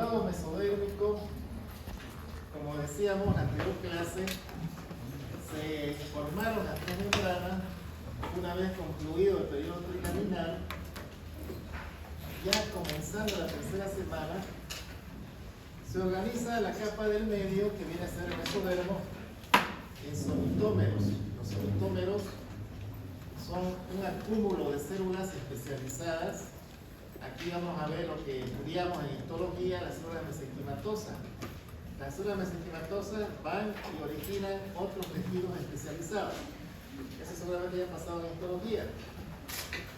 nervado mesodérmico, como decíamos en la anterior clase, se formaron las tres membranas una vez concluido el periodo tricaminal. Ya comenzando la tercera semana, se organiza la capa del medio, que viene a ser el mesodermo, en somitómeros. Los somitómeros son un acúmulo de células especializadas. Aquí vamos a ver lo que estudiamos en histología, las células mesenquimatosas. Las células mesenquimatosas van y originan otros tejidos especializados. Eso seguramente ya ha pasado en histología.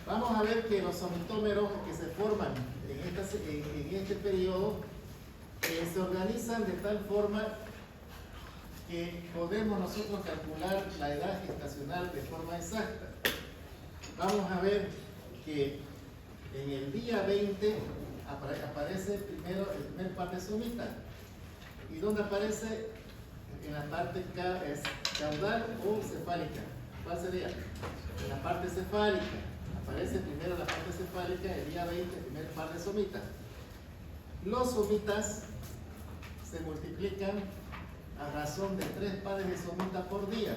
Vamos a ver que los somitómeros que se forman en este periodo se organizan de tal forma que podemos nosotros calcular la edad gestacional de forma exacta. Vamos a ver que en el día 20 aparece primero el primer par de somitas. ¿Y dónde aparece? En la parte caudal o cefálica. ¿Cuál sería? En la parte cefálica. Aparece primero la parte cefálica, el día 20, el primer par de somitas. Los somitas se multiplican a razón de 3 pares de somitas por día.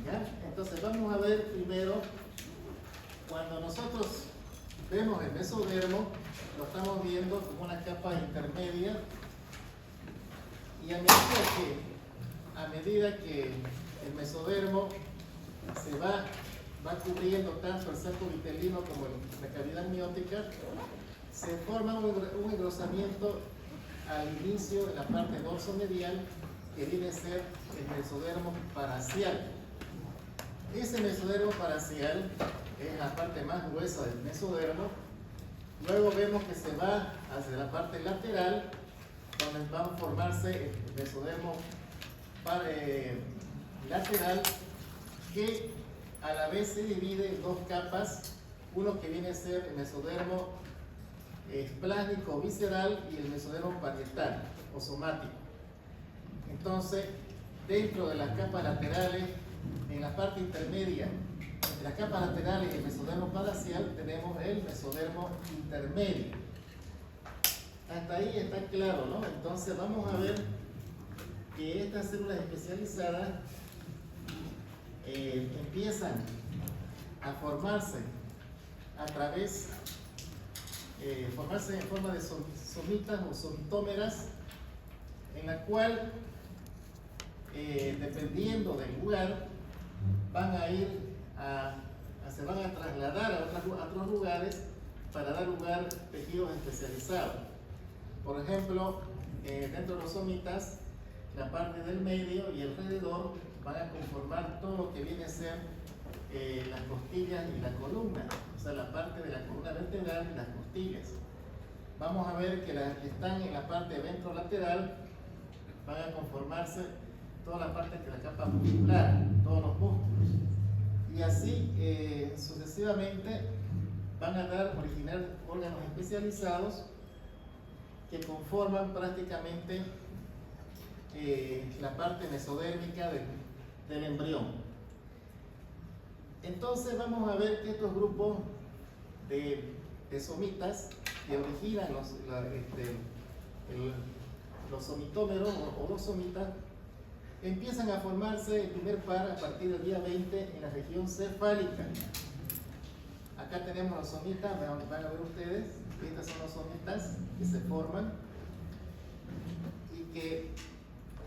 ¿Ya? Entonces vamos a ver primero, cuando nosotros vemos el mesodermo, lo estamos viendo como una capa intermedia, y a medida que el mesodermo se va cubriendo tanto el saco vitelino como la cavidad amniótica, se forma un engrosamiento al inicio de la parte dorsomedial, que viene a ser el mesodermo paracial. Ese mesodermo paracial es la parte más gruesa del mesodermo. Luego vemos que se va hacia la parte lateral, donde va a formarse el mesodermo lateral, que a la vez se divide en dos capas, uno que viene a ser el mesodermo esplásmico visceral y el mesodermo parietal o somático. Entonces, dentro de las capas laterales, en la parte intermedia entre las capas laterales y el mesodermo paracial, tenemos el mesodermo intermedio. Hasta ahí está claro, ¿no? Entonces vamos a ver que estas células especializadas empiezan a formarse a través, formarse en forma de somitas o somitómeras, en la cual, dependiendo del lugar, se van a trasladar a otros lugares para dar lugar a tejidos especializados. Por ejemplo, dentro de los somitas, la parte del medio y alrededor van a conformar todo lo que viene a ser las costillas y la columna, o sea, la parte de la columna vertebral y las costillas. Vamos a ver que las que están en la parte ventrolateral van a conformarse toda la parte de la capa muscular, todos los músculos. Y así sucesivamente van a originar órganos especializados que conforman prácticamente la parte mesodérmica del embrión. Entonces vamos a ver que estos grupos de somitas que originan los somitómeros o los somitas empiezan a formarse el primer par a partir del día 20 en la región cefálica. Acá tenemos los somitas, van a ver ustedes, estas son los somitas que se forman y que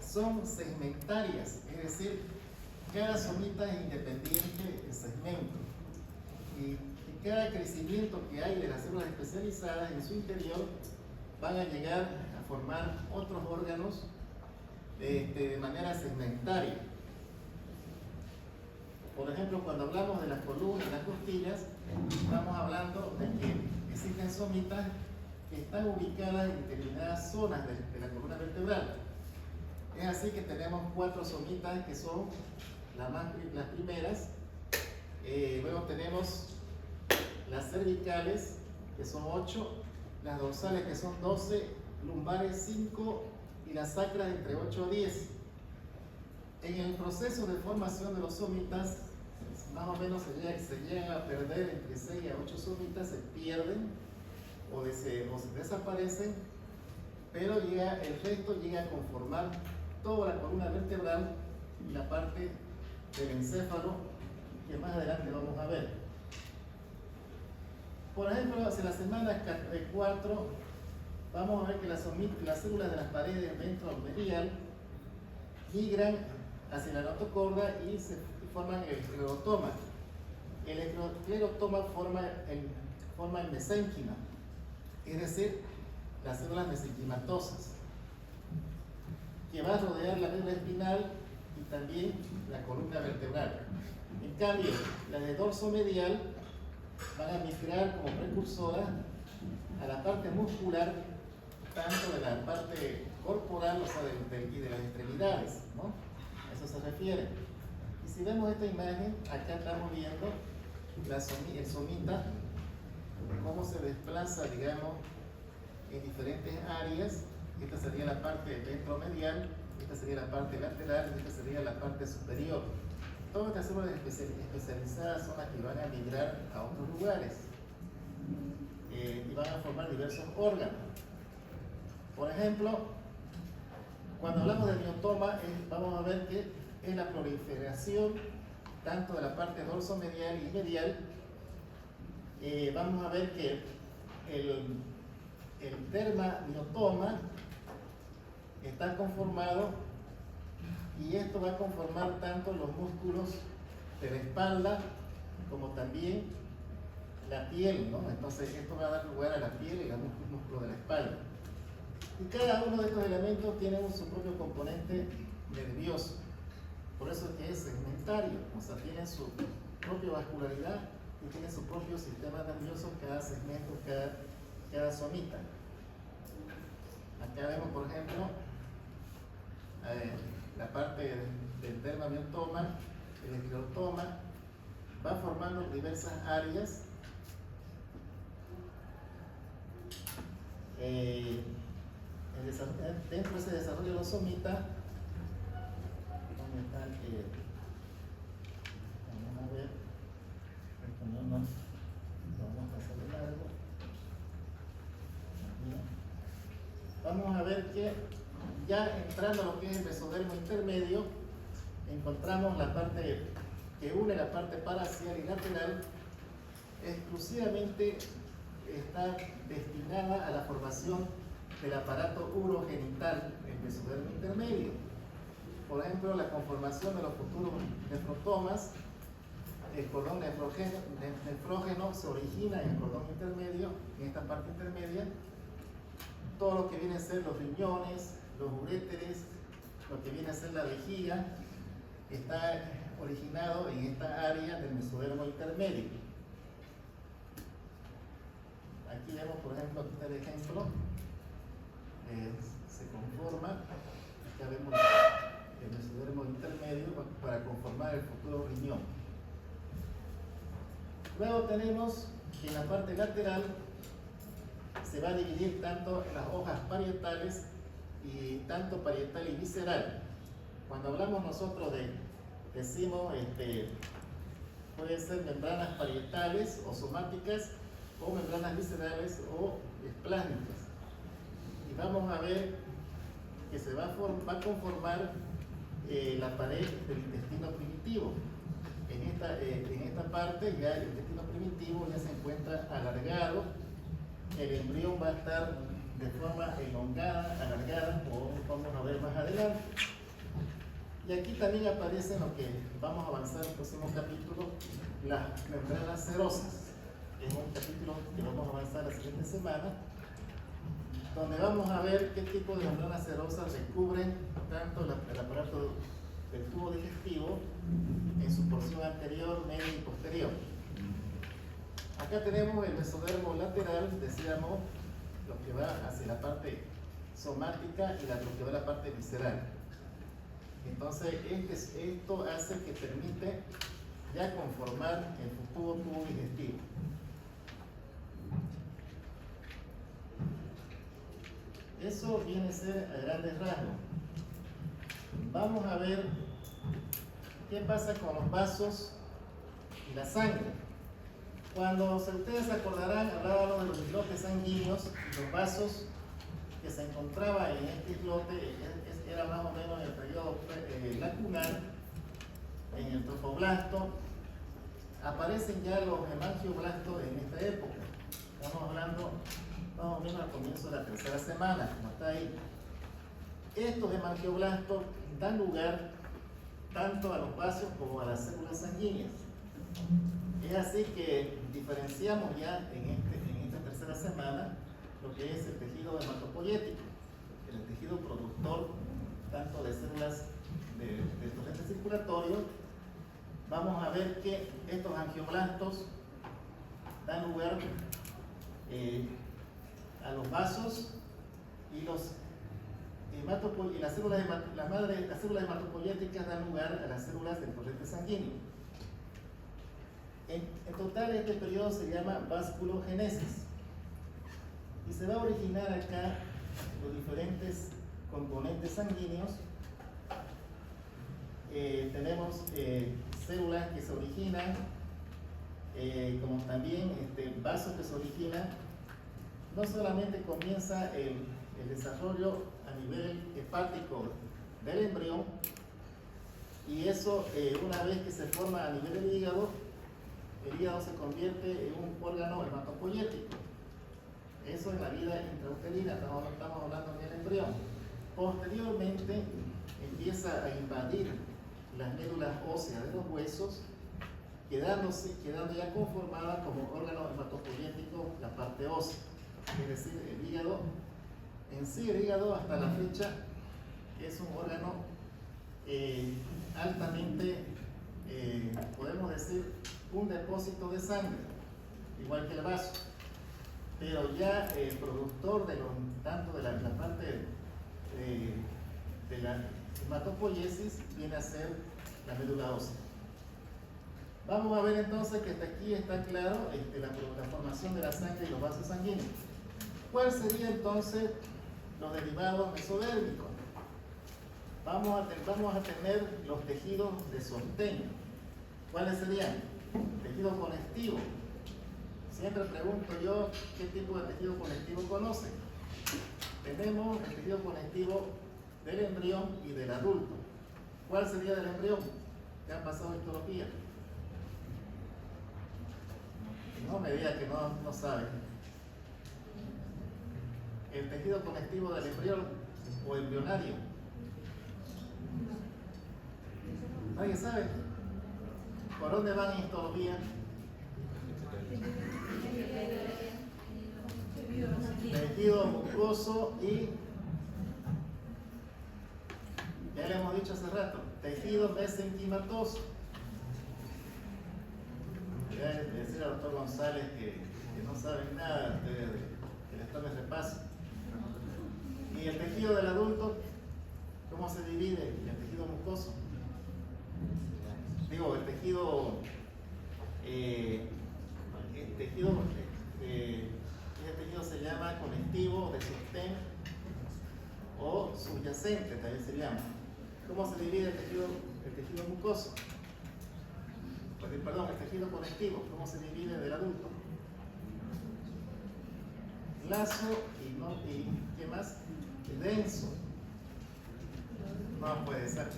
son segmentarias, es decir, cada somita es independiente en segmento, y cada crecimiento que hay de las células especializadas en su interior van a llegar a formar otros órganos de manera segmentaria. Por ejemplo, cuando hablamos de las columnas y las costillas, estamos hablando de que existen somitas que están ubicadas en determinadas zonas de la columna vertebral. Es así que tenemos 4 somitas que son las primeras. Luego tenemos las cervicales, que son 8, las dorsales, que son 12, lumbares 5 y las sacras entre 8 a 10. En el proceso de formación de los somitas, más o menos se llegan a perder entre 6 a 8 somitas, se pierden o se desaparecen, pero el resto llega a conformar toda la columna vertebral y la parte del encéfalo que más adelante vamos a ver. Por ejemplo, hacia la semana 4 vamos a ver que las células de las paredes ventromedial migran hacia la notocorda y forman el esclerotoma. El esclerotoma forma el mesénquima, es decir, las células mesenquimatosas, que va a rodear la médula espinal y también la columna vertebral. En cambio, las de dorso medial van a migrar como precursoras a la parte muscular, tanto de la parte corporal, o sea, y de las extremidades, ¿no? A eso se refiere. Y si vemos esta imagen, acá estamos viendo el somita, cómo se desplaza, digamos, en diferentes áreas. Esta sería la parte ventromedial, esta sería la parte lateral y esta sería la parte superior. Todas estas células especializadas son las que van a migrar a otros lugares y van a formar diversos órganos. Por ejemplo, cuando hablamos de miotoma, vamos a ver que es la proliferación tanto de la parte dorsomedial y medial. Vamos a ver que el dermamiotoma está conformado, y esto va a conformar tanto los músculos de la espalda como también la piel, ¿no? Entonces esto va a dar lugar a la piel y al músculo de la espalda. Y cada uno de estos elementos tiene su propio componente nervioso. Por eso es que es segmentario, o sea, tiene su propia vascularidad y tiene su propio sistema nervioso cada segmento, cada somita. Acá vemos, por ejemplo, la parte del dermamiotoma, el esclerotoma, va formando diversas áreas. Dentro de ese desarrollo de los somitas, ¿dónde está vamos a ver, esto no vamos a pasar de largo. Vamos a ver que ya entrando a lo que es el mesodermo intermedio, encontramos la parte que une la parte paraxial y lateral, exclusivamente está destinada a la formación del aparato urogenital, el mesodermo intermedio. Por ejemplo, la conformación de los futuros nefrotomas, el cordón nefrógeno se origina en el cordón intermedio, en esta parte intermedia. Todo lo que viene a ser los riñones, los uréteres, lo que viene a ser la vejiga, está originado en esta área del mesodermo intermedio. Aquí vemos, por ejemplo, aquí está el ejemplo, se conforma, acá vemos el mesodermo intermedio para conformar el futuro riñón. Luego tenemos que en la parte lateral se va a dividir tanto en las hojas parietales y tanto parietal y visceral. Cuando hablamos nosotros decimos, puede ser membranas parietales o somáticas, o membranas viscerales o esplásmicas. Y vamos a ver que se va a conformar la pared del intestino primitivo. En esta parte ya el intestino primitivo ya se encuentra alargado, el embrión va a estar de forma elongada, alargada, como vamos a ver más adelante. Y aquí también aparecen lo que vamos a avanzar en el próximo capítulo, las membranas serosas. Es un capítulo que vamos a avanzar la siguiente semana, donde vamos a ver qué tipo de membranas serosas recubren tanto el aparato del tubo digestivo en su porción anterior, media y posterior. Acá tenemos el mesodermo lateral, decíamos, lo que va hacia la parte somática y lo que va a la parte visceral. Entonces, esto hace que permite ya conformar el futuro tubo digestivo. Eso viene a ser a grandes rasgos. Vamos a ver qué pasa con los vasos y la sangre. Cuando ustedes se acordarán, hablábamos de los islotes sanguíneos y los vasos que se encontraban en este islote, era más o menos en el periodo lacunar, en el trofoblasto. Aparecen ya los hemangioblastos en esta época. Estamos hablando más o menos al comienzo de la tercera semana, como está ahí. Estos hemangioblastos dan lugar tanto a los vasos como a las células sanguíneas. Es así que diferenciamos ya en esta tercera semana lo que es el tejido hematopoyético, el tejido productor tanto de células de torrente circulatorio. Vamos a ver que estos angioblastos dan lugar a los vasos y las células hematopoyéticas dan lugar a las células del torrente sanguíneo. En total, este periodo se llama vasculogénesis y se va a originar acá los diferentes componentes sanguíneos. Tenemos células que se originan, como también vasos que se originan. No solamente comienza el desarrollo a nivel hepático del embrión, y eso una vez que se forma a nivel del hígado, el hígado se convierte en un órgano hematopoyético. Eso en la vida intrauterina, estamos hablando en el embrión. Posteriormente empieza a invadir las médulas óseas de los huesos, quedando ya conformada como órgano hematopoyético la parte ósea, es decir, el hígado. En sí, el hígado hasta la fecha es un órgano altamente, podemos decir, un depósito de sangre, igual que el vaso, pero ya el productor tanto de la parte de la hematopoiesis viene a ser la médula ósea. Vamos a ver entonces que hasta aquí está claro la formación de la sangre y los vasos sanguíneos. ¿Cuál sería entonces los derivados mesodérmicos? Vamos a tener los tejidos de sostén. ¿Cuáles serían? Tejido conectivo. Siempre pregunto yo qué tipo de tejido conectivo conocen. Tenemos el tejido conectivo del embrión y del adulto. ¿Cuál sería del embrión? ¿Qué han pasado histología? No me diga que no saben. El tejido conectivo del embrión o embrionario. ¿Nadie sabe? ¿Por dónde van en histología? Tejido mucoso y, ya le hemos dicho hace rato, tejido mesenquimatoso. Voy a decir al doctor González que no saben nada, que les tome repaso. Y el tejido del adulto, ¿cómo se divide? El tejido mucoso. Digo, el tejido se llama conectivo, de sostén o subyacente, también se llama. ¿Cómo se divide el tejido mucoso? Perdón, el tejido conectivo, ¿cómo se divide del adulto? Lazo y ¿qué más? Denso. No puede ser.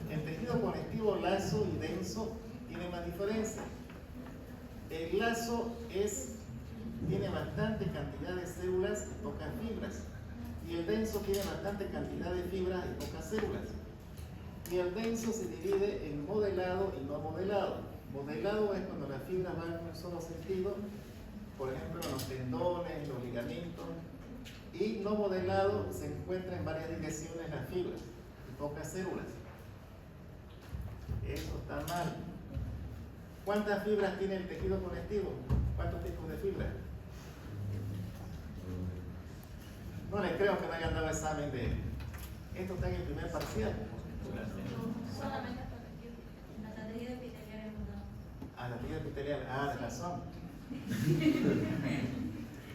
El tejido conectivo lazo y denso tiene más diferencia. El lazo tiene bastante cantidad de células y pocas fibras, y el denso tiene bastante cantidad de fibras y pocas células. Y el denso se divide en modelado y no modelado. Modelado es cuando las fibras van en un solo sentido, por ejemplo en los tendones, los ligamentos, y no modelado se encuentra en varias direcciones las fibras y pocas células. Eso está mal. ¿Cuántas fibras tiene el tejido conectivo? ¿Cuántos tipos de fibras? No les creo que no hayan dado examen de esto. Está en el primer parcial. Solamente hasta el tejido epitelial. Ah, la tejido epitelial. Ah, de razón.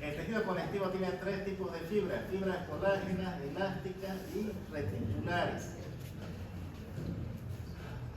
El tejido conectivo tiene tres tipos de fibras: fibras colágenas, elásticas y reticulares.